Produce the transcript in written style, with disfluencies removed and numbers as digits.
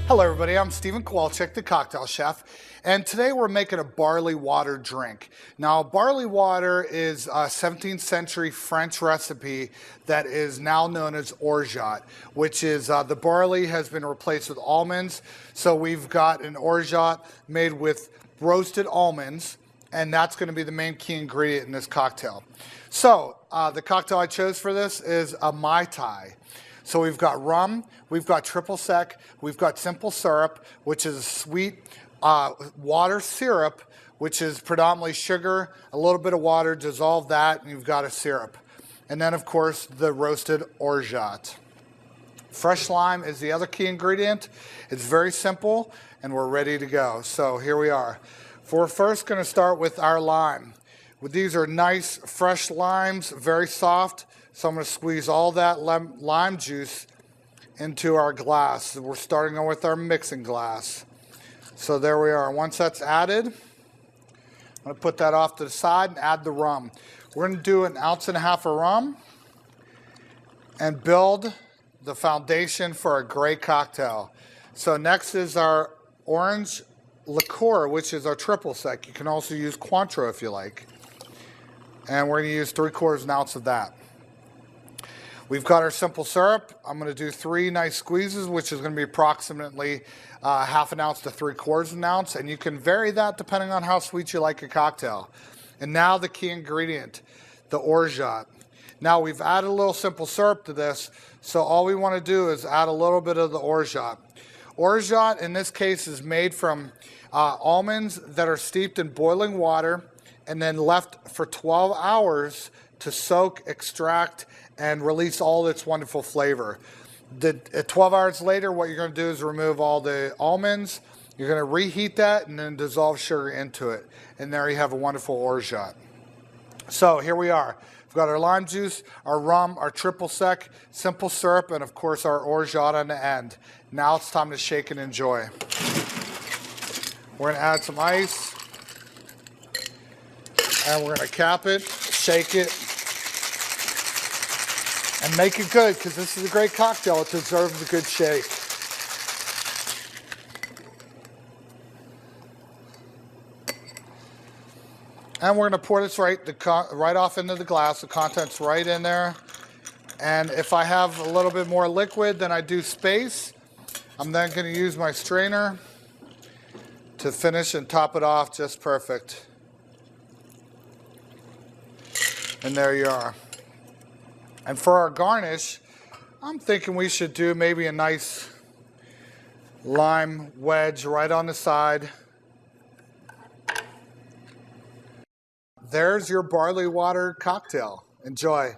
Hello everybody, I'm Stephen Kowalczyk, the cocktail chef, and today we're making a barley water drink. Now, barley water is a 17th century French recipe that is now known as orgeat, which is the barley has been replaced with almonds. So we've got an orgeat made with roasted almonds, and that's going to be the main key ingredient in this cocktail. So the cocktail I chose for this is a Mai Tai. So we've got rum, we've got triple sec, we've got simple syrup, which is a sweet water syrup, which is predominantly sugar, a little bit of water, dissolve that, and you've got a syrup. And then, of course, the roasted orgeat. Fresh lime is the other key ingredient. It's very simple, and we're ready to go. So here we are. We're first going to start with our lime. These are nice, fresh limes, very soft. So I'm going to squeeze all that lime juice into our glass. We're starting with our mixing glass. So there we are. Once that's added, I'm going to put that off to the side and add the rum. We're going to do 1.5 ounces of rum and build the foundation for a great cocktail. So next is our orange liqueur, which is our triple sec. You can also use Cointreau if you like. And we're going to use 3/4 ounce of that. We've got our simple syrup. I'm going to do 3 nice squeezes, which is going to be approximately 1/2 ounce to 3/4 ounce. And you can vary that depending on how sweet you like your cocktail. And now the key ingredient, the orgeat. Now we've added a little simple syrup to this, so all we want to do is add a little bit of the orgeat. Orgeat in this case is made from almonds that are steeped in boiling water and then left for 12 hours to soak, extract, and release all its wonderful flavor. 12 hours later, what you're going to do is remove all the almonds. You're going to reheat that and then dissolve sugar into it. And there you have a wonderful orgeat. So here we are. We've got our lime juice, our rum, our triple sec, simple syrup, and of course our orgeat on the end. Now it's time to shake and enjoy. We're going to add some ice. And we're going to cap it, shake it, and make it good, because this is a great cocktail. It deserves a good shake. And we're going to pour this right off into the glass. The content's right in there. And if I have a little bit more liquid than I do space, I'm then going to use my strainer to finish and top it off just perfect. And there you are. And for our garnish, I'm thinking we should do maybe a nice lime wedge right on the side. There's your barley water cocktail. Enjoy.